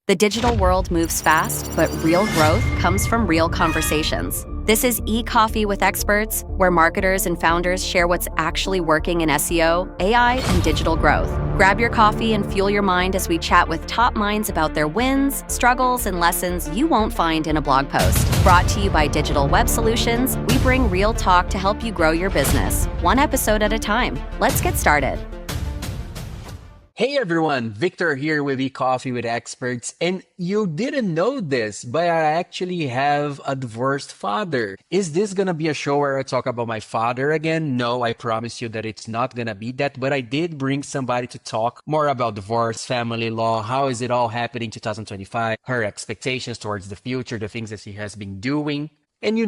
The digital world moves fast, but real growth comes from real conversations. This is e-Coffee with Experts, where marketers and founders share what's actually working in SEO, AI, and digital growth. Grab your coffee and fuel your mind as we chat with top minds about their wins, struggles, and lessons you won't find in a blog post. Brought to you by Digital Web Solutions, we bring real talk to help you grow your business, one episode at a time. Let's get started. Hey everyone, Victor here with eCoffee with Experts, and you didn't know this, but I actually have a divorced father. Is this gonna be a show where I talk about my father again? No, I promise you that it's not gonna be that, but I did bring somebody to talk more about divorce, family law, how is it all happening in 2025, her expectations towards the future, the things that she has been doing. And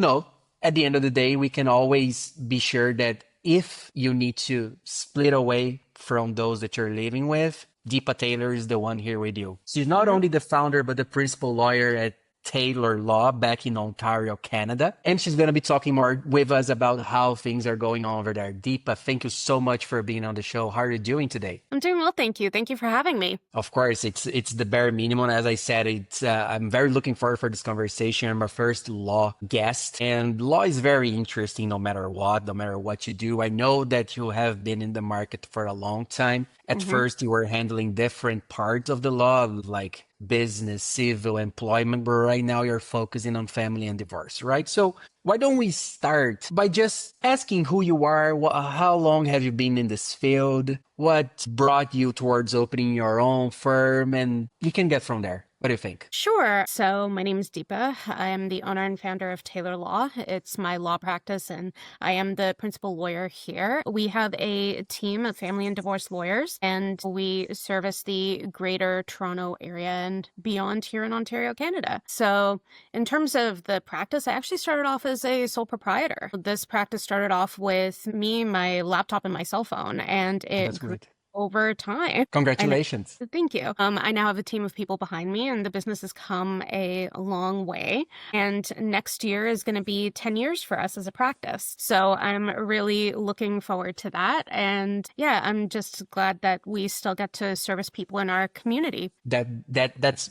at the end of the day, we can always be sure that if you need to split away from those that you're living with, Deepa Tailor is the one here with you. She's not only the founder, but the principal lawyer at Tailor Law back in Ontario, Canada. And she's going to be talking more with us about how things are going on over there. Deepa, thank you so much for being on the show. How are you doing today? I'm doing well, thank you. Thank you for having me. Of course, it's the bare minimum. As I said, I'm very looking forward for this conversation. I'm my first law guest, and law is very interesting no matter what you do. I know that you have been in the market for a long time. At first, you were handling different parts of the law, like business, civil, employment, but right now you're focusing on family and divorce, right? So why don't we start by just asking who you are, how long have you been in this field, what brought you towards opening your own firm, and you can get from there. What do you think? Sure. So my name is Deepa. I am the owner and founder of Tailor Law. It's my law practice, and I am the principal lawyer here. We have a team of family and divorce lawyers, and we service the greater Toronto area and beyond here in Ontario, Canada. So in terms of the practice, I actually started off as a sole proprietor. This practice started off with me, my laptop, and my cell phone, and That's it grew great. over time. Congratulations. Thank you. I now have a team of people behind me, and the business has come a long way. And next year is going to be 10 years for us as a practice. So I'm really looking forward to that. And yeah, I'm just glad that we still get to service people in our community. That's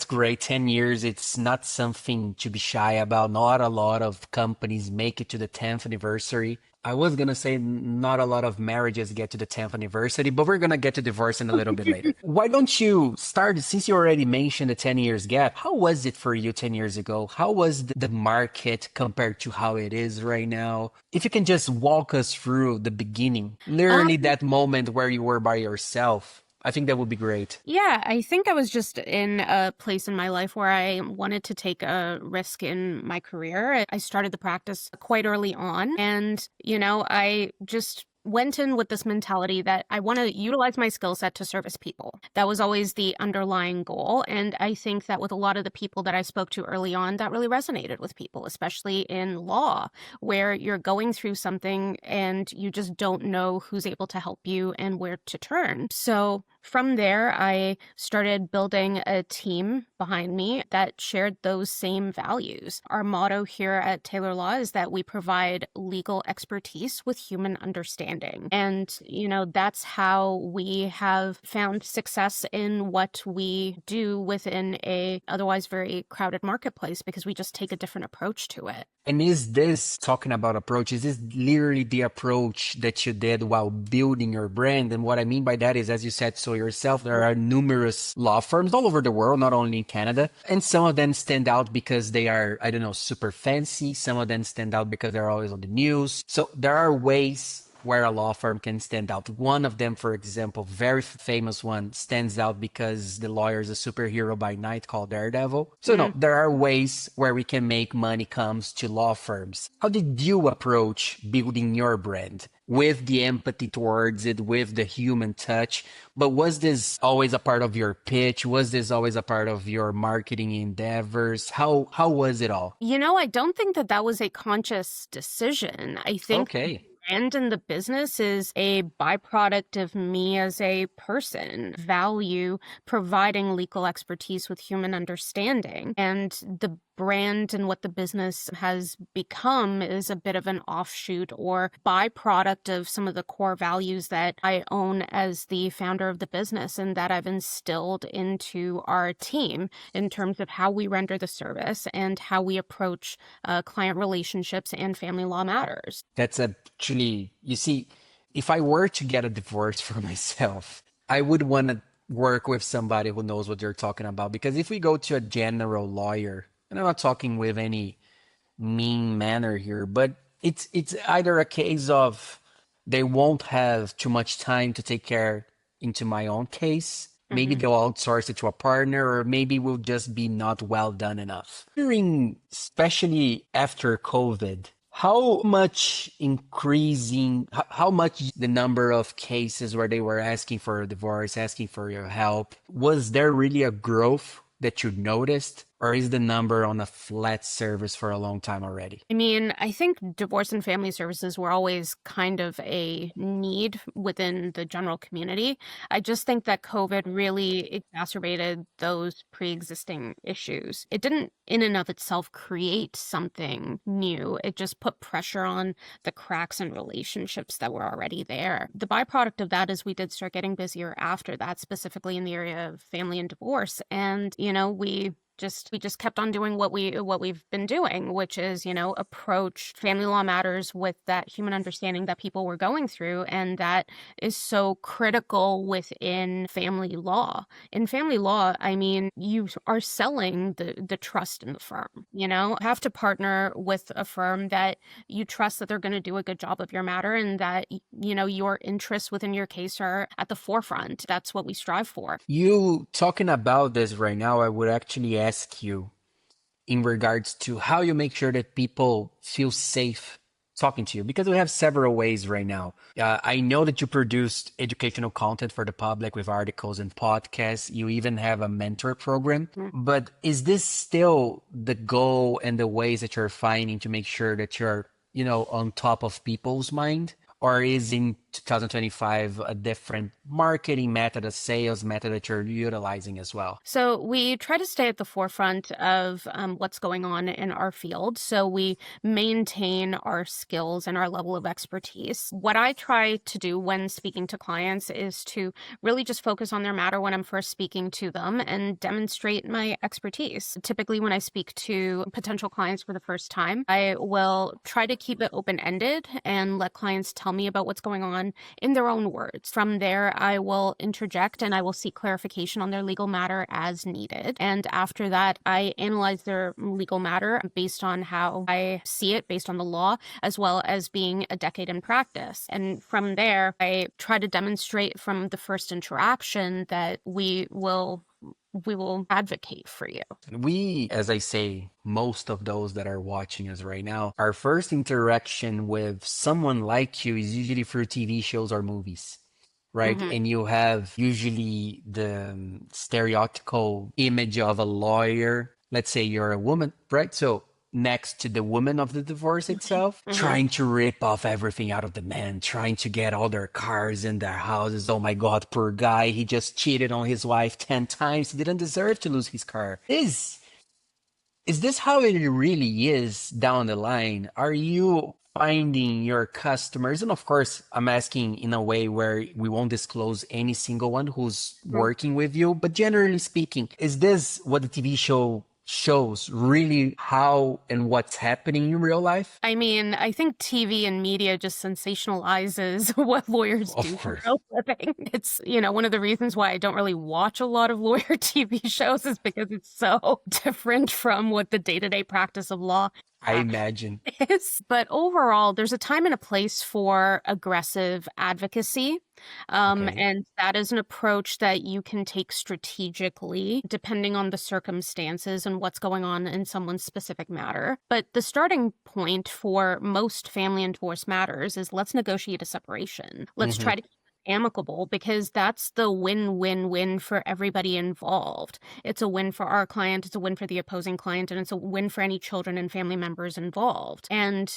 great. 10 years, it's not something to be shy about. Not a lot of companies make it to the 10th anniversary. I was going to say not a lot of marriages get to the 10th anniversary, but we're going to get to divorce in a little bit later. Why don't you start, since you already mentioned the 10 years gap, how was it for you 10 years ago? How was the market compared to how it is right now? If you can just walk us through the beginning, literally that moment where you were by yourself. I think that would be great. Yeah, I think I was just in a place in my life where I wanted to take a risk in my career. I started the practice quite early on, and, I just went in with this mentality that I want to utilize my skill set to service people. That was always the underlying goal. And I think that with a lot of the people that I spoke to early on, that really resonated with people, especially in law, where you're going through something and you just don't know who's able to help you and where to turn. So from there, I started building a team behind me that shared those same values. Our motto here at Tailor Law is that we provide legal expertise with human understanding. And, that's how we have found success in what we do within a otherwise very crowded marketplace, because we just take a different approach to it. And is this, talking about approach, is this literally the approach that you did while building your brand? And what I mean by that is, as you said so yourself, there are numerous law firms all over the world, not only in Canada. And some of them stand out because they are, super fancy. Some of them stand out because they're always on the news. So there are ways where a law firm can stand out. One of them, for example, very famous one, stands out because the lawyer is a superhero by night called Daredevil. So no, there are ways where we can make money comes to law firms. How did you approach building your brand? With the empathy towards it, with the human touch. But was this always a part of your pitch? Was this always a part of your marketing endeavors? How was it all? I don't think that was a conscious decision. I think Okay. brand in the business is a byproduct of me as a person, value providing legal expertise with human understanding. And the brand and what the business has become is a bit of an offshoot or byproduct of some of the core values that I own as the founder of the business and that I've instilled into our team in terms of how we render the service and how we approach client relationships and family law matters. That's actually, you see, if I were to get a divorce for myself, I would want to work with somebody who knows what they're talking about. Because if we go to a general lawyer, and I'm not talking with any mean manner here, but it's either a case of they won't have too much time to take care into my own case. Maybe they'll outsource it to a partner, or maybe will just be not well done enough. During, especially after COVID, how much how much the number of cases where they were asking for a divorce, asking for your help, was there really a growth that you noticed? Or is the number on a flat service for a long time already? I mean, I think divorce and family services were always kind of a need within the general community. I just think that COVID really exacerbated those pre-existing issues. It didn't in and of itself create something new. It just put pressure on the cracks in relationships that were already there. The byproduct of that is we did start getting busier after that, specifically in the area of family and divorce. And, we just kept on doing what we've been doing, which is, approach family law matters with that human understanding that people were going through. And that is so critical within family law. In family law, I mean, you are selling the trust in the firm, you have to partner with a firm that you trust that they're going to do a good job of your matter and that, your interests within your case are at the forefront. That's what we strive for. You talking about this right now, I would actually ask you in regards to how you make sure that people feel safe talking to you, because we have several ways right now. I know that you produced educational content for the public with articles and podcasts. You even have a mentor program. But is this still the goal and the ways that you're finding to make sure that you're, on top of people's mind? Or is in 2025 a different marketing method, a sales method that you're utilizing as well? So we try to stay at the forefront of what's going on in our field. So we maintain our skills and our level of expertise. What I try to do when speaking to clients is to really just focus on their matter when I'm first speaking to them and demonstrate my expertise. Typically, when I speak to potential clients for the first time, I will try to keep it open-ended and let clients tell me about what's going on in their own words. From there, I will interject and I will seek clarification on their legal matter as needed. And after that, I analyze their legal matter based on how I see it, based on the law, as well as being a decade in practice. And from there, I try to demonstrate from the first interaction that we will advocate for you. We, as I say, most of those that are watching us right now, our first interaction with someone like you is usually through TV shows or movies, right? And you have usually the stereotypical image of a lawyer. Let's say you're a woman, right? So next to the woman of the divorce itself, trying to rip off everything out of the man, trying to get all their cars and their houses. Oh my God, poor guy. He just cheated on his wife 10 times. He didn't deserve to lose his car. Is this how it really is down the line? Are you finding your customers? And of course, I'm asking in a way where we won't disclose any single one who's working with you. But generally speaking, is this what the TV show shows really how and what's happening in real life? I mean, I think TV and media just sensationalizes what lawyers do for a living. It's, one of the reasons why I don't really watch a lot of lawyer TV shows is because it's so different from what the day-to-day practice of law I imagine is. But overall, there's a time and a place for aggressive advocacy. And that is an approach that you can take strategically, depending on the circumstances and what's going on in someone's specific matter. But the starting point for most family and divorce matters is let's negotiate a separation. Let's try to keep amicable, because that's the win-win-win for everybody involved. It's a win for our client, it's a win for the opposing client, and it's a win for any children and family members involved. And,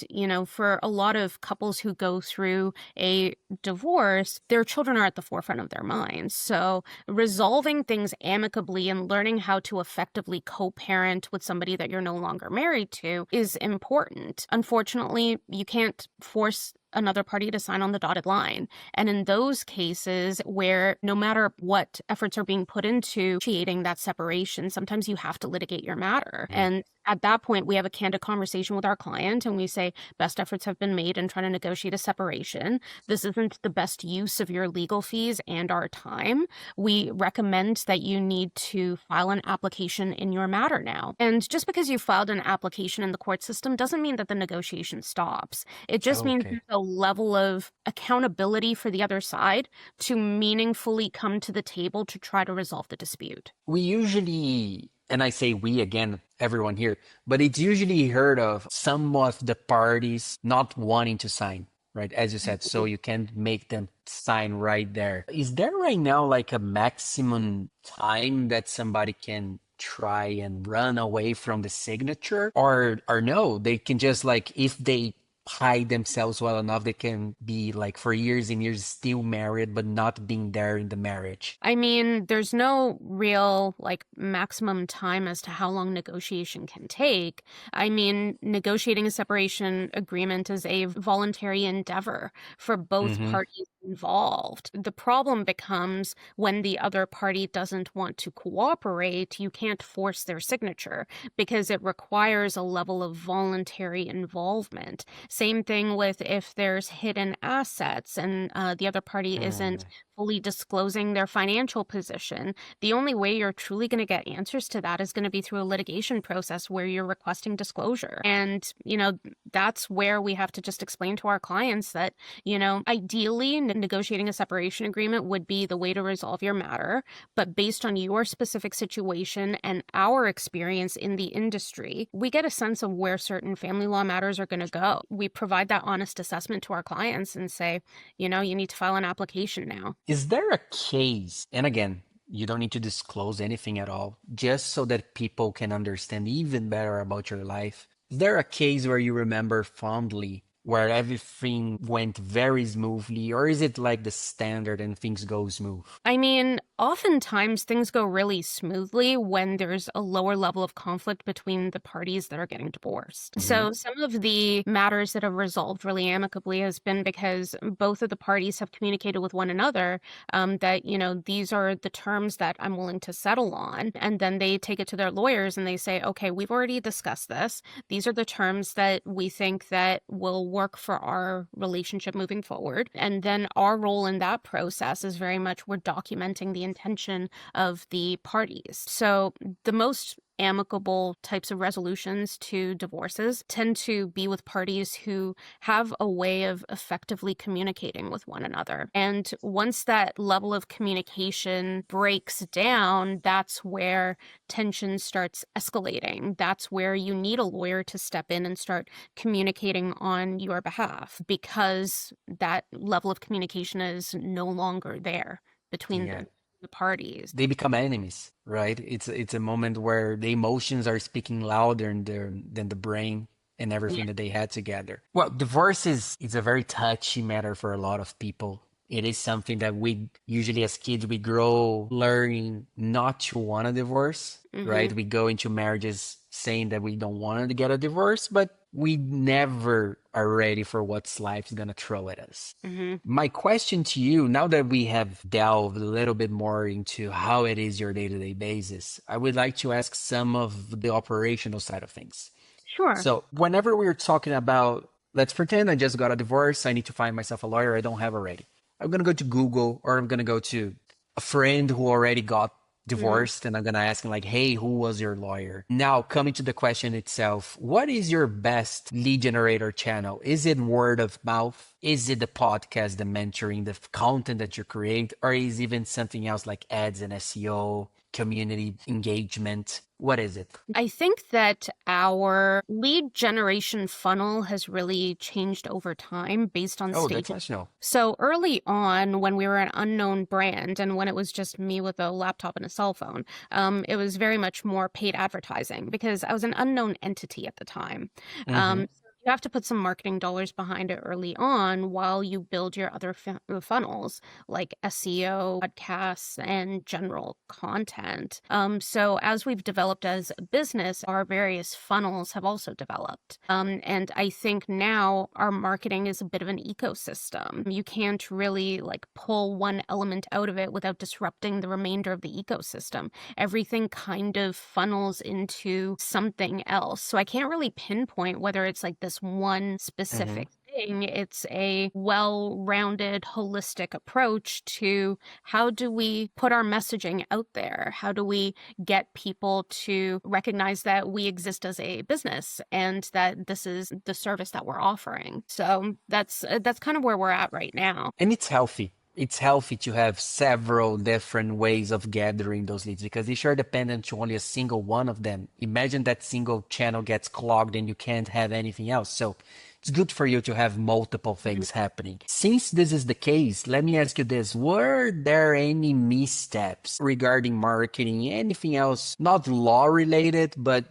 for a lot of couples who go through a divorce, their children are at the forefront of their minds. So resolving things amicably and learning how to effectively co-parent with somebody that you're no longer married to is important. Unfortunately, you can't force another party to sign on the dotted line. And in those cases where no matter what efforts are being put into creating that separation, sometimes you have to litigate your matter. And at that point, we have a candid conversation with our client and we say, best efforts have been made in trying to negotiate a separation. This isn't the best use of your legal fees and our time. We recommend that you need to file an application in your matter now. And just because you filed an application in the court system doesn't mean that the negotiation stops. It just means there's a level of accountability for the other side to meaningfully come to the table to try to resolve the dispute. We usually, and I say we again, everyone here, but it's usually heard of some of the parties not wanting to sign, right? As you said, so you can make them sign right there. Is there right now like a maximum time that somebody can try and run away from the signature? Or no, they can just like, if they hide themselves well enough, they can be like for years and years still married but not being there in the marriage. I mean, there's no real like maximum time as to how long negotiation can take. I mean, negotiating a separation agreement is a voluntary endeavor for both parties involved. The problem becomes when the other party doesn't want to cooperate. You can't force their signature because it requires a level of voluntary involvement. Same thing with if there's hidden assets and the other party isn't fully disclosing their financial position. The only way you're truly going to get answers to that is going to be through a litigation process where you're requesting disclosure. And, that's where we have to just explain to our clients that, ideally negotiating a separation agreement would be the way to resolve your matter. But based on your specific situation and our experience in the industry, we get a sense of where certain family law matters are going to go. We provide that honest assessment to our clients and say, you need to file an application now. Is there a case, and again, you don't need to disclose anything at all, just so that people can understand even better about your life. Is there a case where you remember fondly where everything went very smoothly, or is it like the standard and things go smooth? I mean, oftentimes things go really smoothly when there's a lower level of conflict between the parties that are getting divorced. So some of the matters that have resolved really amicably has been because both of the parties have communicated with one another that, these are the terms that I'm willing to settle on. And then they take it to their lawyers and they say, okay, we've already discussed this. These are the terms that we think that will work for our relationship moving forward. And then our role in that process is very much we're documenting the intention of the parties. So the most amicable types of resolutions to divorces tend to be with parties who have a way of effectively communicating with one another. And once that level of communication breaks down, that's where tension starts escalating. That's where you need a lawyer to step in and start communicating on your behalf because that level of communication is no longer there between the parties. They become enemies, right? It's a moment where the emotions are speaking louder than the brain and everything that they had together. Well, divorce is a very touchy matter for a lot of people. It is something that we usually as kids, we grow learning not to want a divorce, right? We go into marriages saying that we don't want to get a divorce, but we never are ready for what life's going to throw at us. My question to you, now that we have delved a little bit more into how it is your day-to-day basis, I would like to ask some of the operational side of things. Sure. So whenever we're talking about, let's pretend I just got a divorce, I need to find myself a lawyer I don't have already. I'm going to go to Google, or I'm going to go to a friend who already got divorced, and I'm going to ask him like, hey, who was your lawyer? Now, coming to the question itself, what is your best lead generator channel? Is it word of mouth? Is it the podcast, the mentoring, the content that you create? Or is even something else like ads and SEO? community engagement? What is it? I think that our lead generation funnel has really changed over time based on Oh, that's stages. nice to know. So early on, when we were an unknown brand and when it was just me with a laptop and a cell phone, it was very much more paid advertising because I was an unknown entity at the time. Mm-hmm. So you have to put some marketing dollars behind it early on while you build your other funnels like SEO, podcasts, and general content. So as we've developed as a business, our various funnels have also developed. And I think now our marketing is a bit of an ecosystem. You can't really like pull one element out of it without disrupting the remainder of the ecosystem. Everything kind of funnels into something else. So I can't really pinpoint whether it's like this one specific thing. It's a well-rounded, holistic approach to how do we put our messaging out there? How do we get people to recognize that we exist as a business and that this is the service that we're offering? So that's kind of where we're at right now. And it's healthy. It's healthy to have several different ways of gathering those leads, because if you're dependent to only a single one of them, imagine that single channel gets clogged and you can't have anything else. So it's good for you to have multiple things happening. Since this is the case, let me ask you this. Were there any missteps regarding marketing, anything else, not law related, but,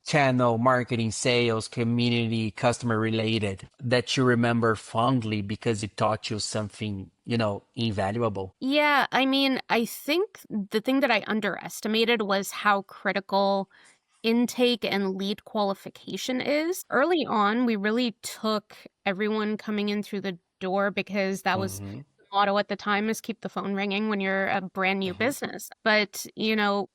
channel marketing, sales, community, customer related, that you remember fondly because it taught you something, invaluable? Yeah, I mean, I think the thing that I underestimated was how critical intake and lead qualification is. Early on, we really took everyone coming in through the door because that was Mm-hmm. motto at the time is keep the phone ringing when you're a brand new business. But,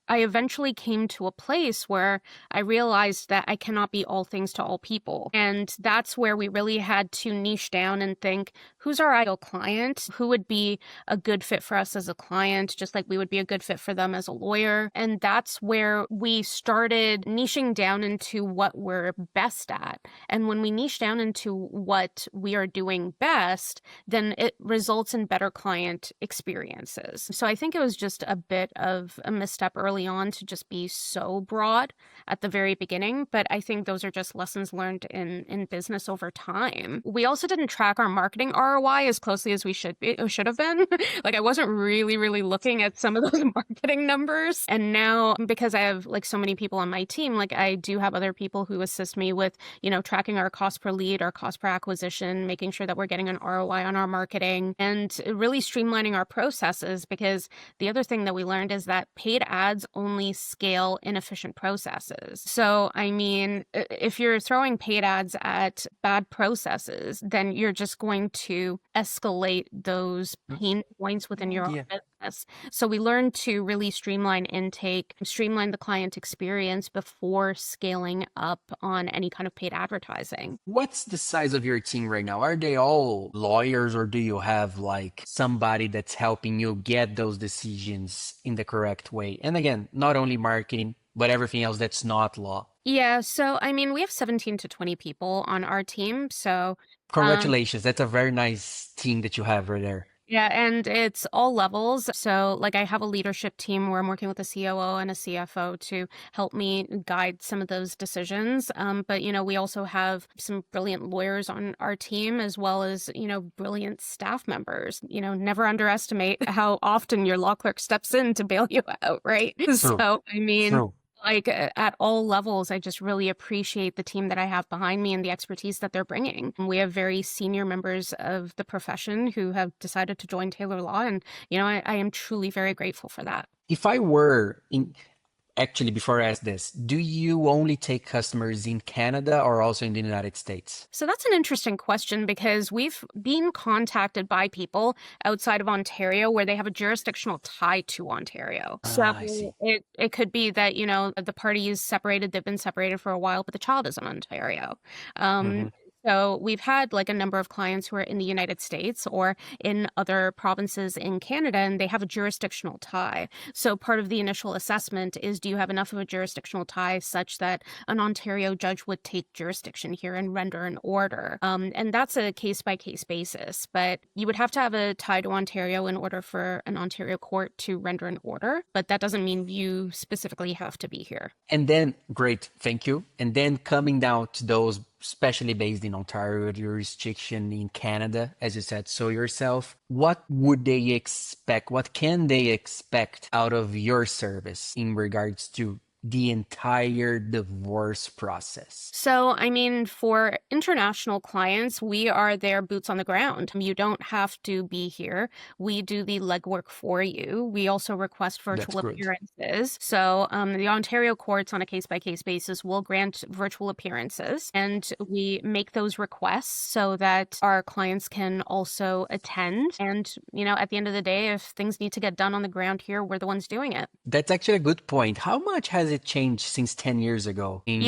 I eventually came to a place where I realized that I cannot be all things to all people. And that's where we really had to niche down and think, who's our ideal client? Who would be a good fit for us as a client, just like we would be a good fit for them as a lawyer? And that's where we started niching down into what we're best at. And when we niche down into what we are doing best, then it results in better client experiences. So I think it was just a bit of a misstep early on to just be so broad at the very beginning. But I think those are just lessons learned in business over time. We also didn't track our marketing ROI as closely as we should have been. Like I wasn't really looking at some of those marketing numbers. And now because I have like so many people on my team, like I do have other people who assist me with, tracking our cost per lead, our cost per acquisition, making sure that we're getting an ROI on our marketing and really streamlining our processes, because the other thing that we learned is that paid ads only scale inefficient processes. So, I mean, if you're throwing paid ads at bad processes, then you're just going to escalate those pain points within your own business. So we learned to really streamline intake, streamline the client experience before scaling up on any kind of paid advertising. What's the size of your team right now? Are they all lawyers, or do you have like somebody that's helping you get those decisions in the correct way? And again, not only marketing, but everything else that's not law. Yeah, so I mean, we have 17 to 20 people on our team. So Congratulations. That's a very nice team that you have right there. yeah, and it's all levels. So, like, I have a leadership team where I'm working with a COO and a CFO to help me guide some of those decisions. But, we also have some brilliant lawyers on our team, as well as, brilliant staff members. Never underestimate how often your law clerk steps in to bail you out, right? True. So, I mean, True. like at all levels, I just really appreciate the team that I have behind me and the expertise that they're bringing. We have very senior members of the profession who have decided to join Taylor Law. And, I am truly very grateful for that. If I were in, Actually, before I ask this, do you only take customers in Canada or also in the United States? So that's an interesting question, because we've been contacted by people outside of Ontario where they have a jurisdictional tie to Ontario. So I see. it could be that, the party is separated, they've been separated for a while, but the child is in Ontario. So we've had like a number of clients who are in the United States or in other provinces in Canada, and they have a jurisdictional tie. So part of the initial assessment is, do you have enough of a jurisdictional tie such that an Ontario judge would take jurisdiction here and render an order? And that's a case-by-case basis, but you would have to have a tie to Ontario in order for an Ontario court to render an order, but that doesn't mean you specifically have to be here. And then, great, thank you. And then coming down to those especially based in Ontario jurisdiction in Canada, as you said so yourself, what would they expect? What can they expect out of your service in regards to the entire divorce process? So, I mean, for international clients, we are their boots on the ground. You don't have to be here. We do the legwork for you. We also request virtual appearances. So, the Ontario courts on a case-by-case basis will grant virtual appearances, and we make those requests so that our clients can also attend. And, you know, at the end of the day, if things need to get done on the ground here, we're the ones doing it. That's actually a good point. How much has it changed since 10 years ago in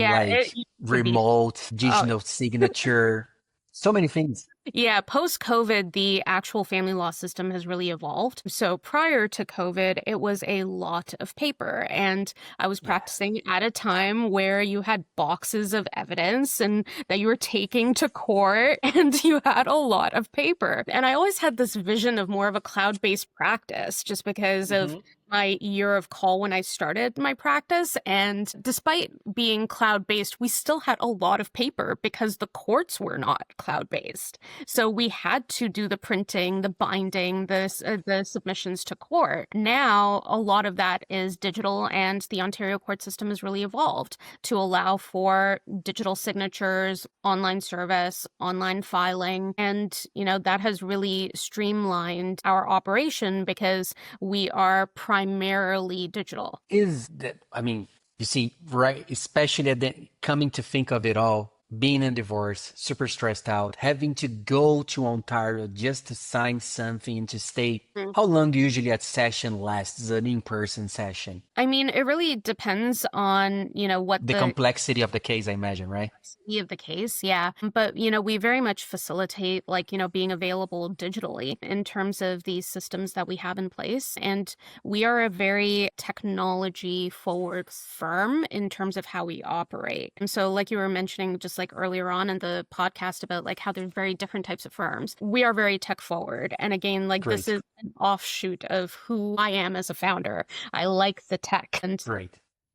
remote, digital signature, so many things? Yeah, post-COVID, the actual family law system has really evolved. So prior to COVID, it was a lot of paper. And I was practicing at a time where you had boxes of evidence and that you were taking to court, and you had a lot of paper. And I always had this vision of more of a cloud-based practice just because of my year of call when I started my practice. And despite being cloud-based, we still had a lot of paper because the courts were not cloud-based. So we had to do the printing, the binding, the submissions to court. Now, a lot of that is digital, and the Ontario court system has really evolved to allow for digital signatures, online service, online filing. And, you know, that has really streamlined our operation because we are primarily digital. Is that, I mean, you see, right, especially coming to think of it all, being in divorce, super stressed out, having to go to Ontario just to sign something and to stay. How long do usually a session lasts, an in-person session? I mean, it really depends on, you know, what the complexity of the case, I imagine, right? Complexity of the case, yeah. But, you know, we very much facilitate, like, you know, being available digitally in terms of these systems that we have in place. And we are a very technology-forward firm in terms of how we operate. And so, like you were mentioning, just like earlier on in the podcast about like how there's very different types of firms. We are very tech forward. And again, like this is an offshoot of who I am as a founder. I like the tech. And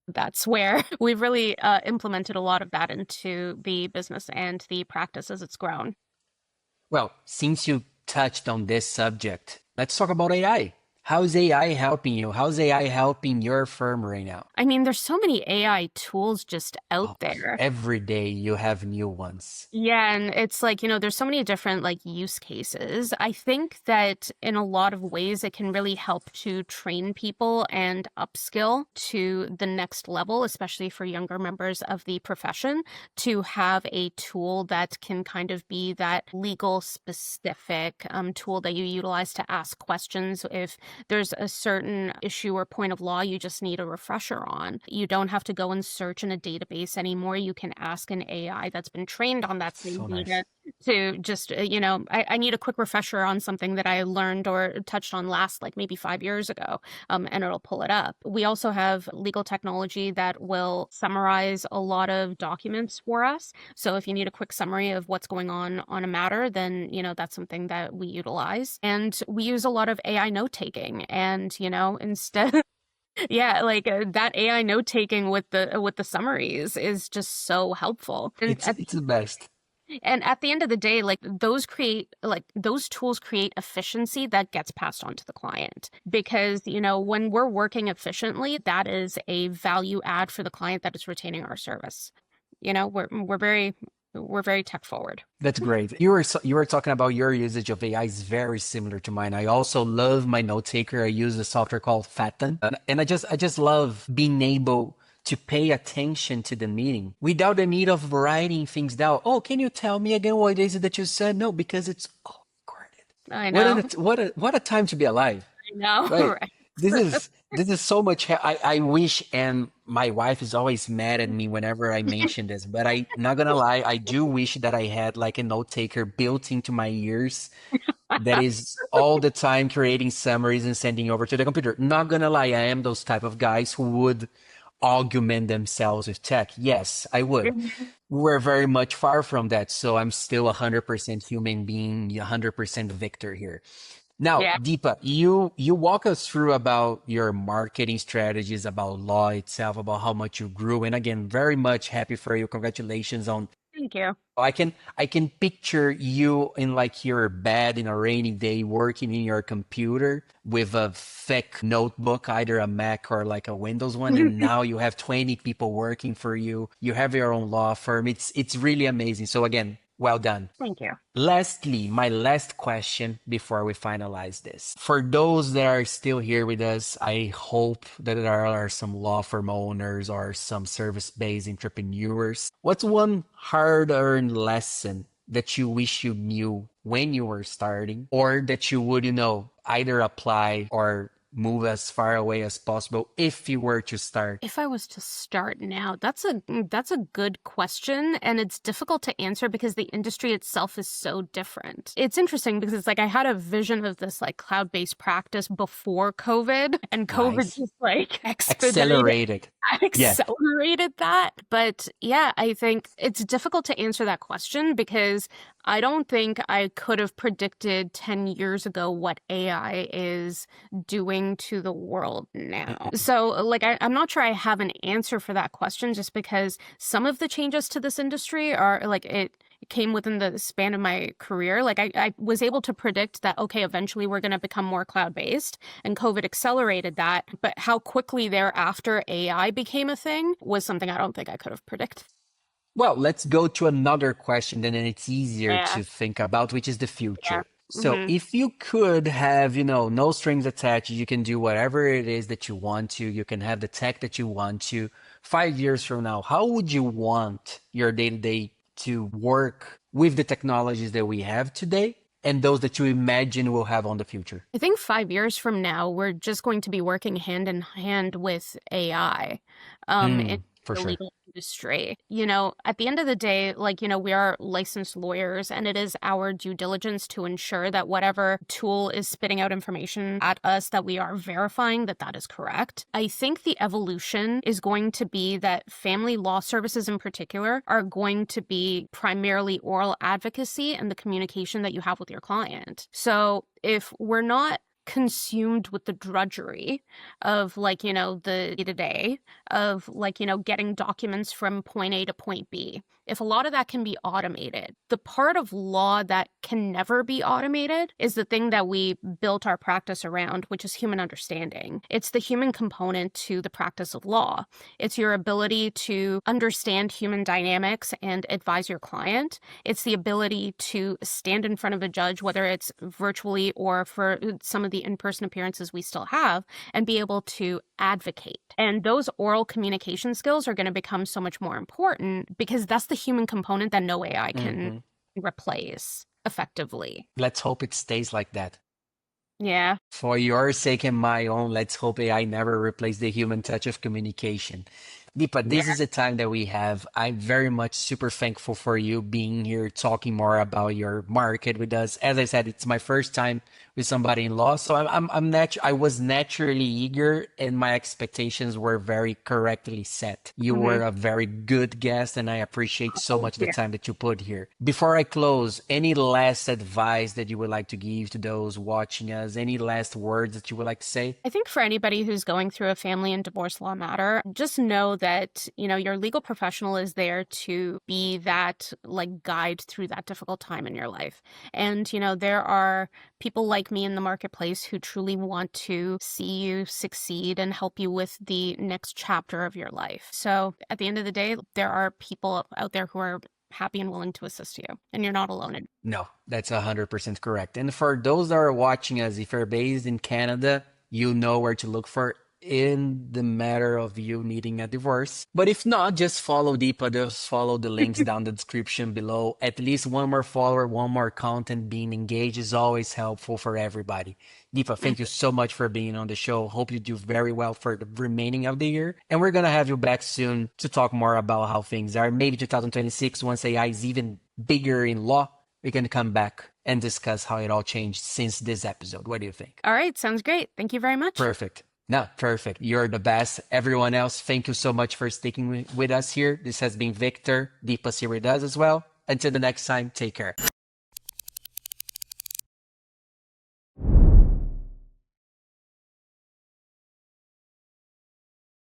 that's where we've really implemented a lot of that into the business and the practice as it's grown. Well, since you touched on this subject, let's talk about AI. How's AI helping you? How's AI helping your firm right now? I mean, there's so many AI tools just out there. Every day you have new ones. Yeah, and it's like, you know, there's so many different like use cases. I think that in a lot of ways it can really help to train people and upskill to the next level, especially for younger members of the profession, to have a tool that can kind of be that legal specific tool that you utilize to ask questions if there's a certain issue or point of law you just need a refresher on. You don't have to go and search in a database anymore. You can ask an AI that's been trained on that same data to just, you know, I need a quick refresher on something that I learned or touched on last, like maybe 5 years ago, and it'll pull it up. We also have legal technology that will summarize a lot of documents for us. So if you need a quick summary of what's going on a matter, then, you know, that's something that we utilize. And we use a lot of AI note-taking. And, you know, instead... Yeah, like that AI note-taking with the summaries is just so helpful. And it's the best. And at the end of the day, like those tools create efficiency that gets passed on to the client. Because, you know, when we're working efficiently, that is a value add for the client that is retaining our service. You know, we're very tech forward. That's great. You were talking about your usage of AI is very similar to mine. I also love my note taker. I use a software called Fathom, and I just love being able to pay attention to the meeting without the need of writing things down. Oh, can you tell me again what is it that you said? No, because it's all recorded. I know. What a time to be alive. I know. Right. This is so much. I wish, and my wife is always mad at me whenever I mention this, but I not gonna lie, I do wish that I had like a note taker built into my ears that is all the time creating summaries and sending over to the computer. Not gonna lie, I am those type of guys who would augment themselves with tech. Yes, I would. We're very much far from that, so I'm still 100% human being, 100% Victor here. Now, Yeah. Deepa, you walk us through about your marketing strategies, about law itself, about how much you grew, and again, very much happy for you. Congratulations on. Thank you. I can picture you in like your bed in a rainy day working in your computer with a thick notebook, either a Mac or like a Windows one, and now you have 20 people working for you. You have your own law firm. It's really amazing. So again, well done. Thank you. Lastly, my last question before we finalize this. For those that are still here with us, I hope that there are some law firm owners or some service-based entrepreneurs. What's one hard-earned lesson that you wish you knew when you were starting, or that you would, either apply or move as far away as possible if you were to start? If I was to start now, that's a good question, and it's difficult to answer because the industry itself is so different. It's interesting because it's like I had a vision of this like cloud-based practice before COVID, and COVID Nice. just like Accelerated. Yeah. accelerated that. But yeah, I think it's difficult to answer that question because I don't think I could have predicted 10 years ago what AI is doing to the world now. So, like, I'm not sure I have an answer for that question just because some of the changes to this industry are like it came within the span of my career. Like, I was able to predict that, okay, eventually we're going to become more cloud based, and COVID accelerated that. But how quickly thereafter AI became a thing was something I don't think I could have predicted. Well, let's go to another question, and then it's easier Yeah. to think about, which is the Yeah. future. So, hmm if you could have, no strings attached, you can do whatever it is that you want to, you can have the tech that you want to. 5 years from now, how would you want your day to day to work with the technologies that we have today and those that you imagine we'll have on the future? I think 5 years from now, we're just going to be working hand in hand with AI in For the sure. legal industry. At the end of the day, like, we are licensed lawyers, and it is our due diligence to ensure that whatever tool is spitting out information at us, that we are verifying that that is correct. I think the evolution is going to be that family law services in particular are going to be primarily oral advocacy and the communication that you have with your client. So if we're not consumed with the drudgery of like, the day-to-day of like, getting documents from point A to point B. If a lot of that can be automated, the part of law that can never be automated is the thing that we built our practice around, which is human understanding. It's the human component to the practice of law. It's your ability to understand human dynamics and advise your client. It's the ability to stand in front of a judge, whether it's virtually or for some of the in-person appearances we still have, and be able to advocate. And those oral communication skills are going to become so much more important because that's the human component that no AI can replace effectively. Let's hope it stays like that. Yeah. For your sake and my own, let's hope AI never replace the human touch of communication. Deepa, this is the time that we have. I'm very much super thankful for you being here, talking more about your market with us. As I said, it's my first time with somebody in law, so I was naturally eager, and my expectations were very correctly set. You were a very good guest, and I appreciate so much the time that you put here. Before I close, any last advice that you would like to give to those watching us? Any last words that you would like to say? I think for anybody who's going through a family and divorce law matter, just know that, your legal professional is there to be that like guide through that difficult time in your life. And, there are people like me in the marketplace who truly want to see you succeed and help you with the next chapter of your life. So at the end of the day, there are people out there who are happy and willing to assist you, and you're not alone. No, that's 100% correct. And for those that are watching us, if you're based in Canada, you know where to look for in the matter of you needing a divorce. But if not, just follow Deepa. Just follow the links down the description below. At least one more follower, one more content being engaged is always helpful for everybody. Deepa, thank you so much for being on the show. Hope you do very well for the remaining of the year. And we're going to have you back soon to talk more about how things are. Maybe 2026, once AI is even bigger in law, we can come back and discuss how it all changed since this episode. What do you think? All right. Sounds great. Thank you very much. Perfect. No, perfect. You're the best. Everyone else, thank you so much for sticking with us here. This has been Victor. Deepa's here with us as well. Until the next time, take care.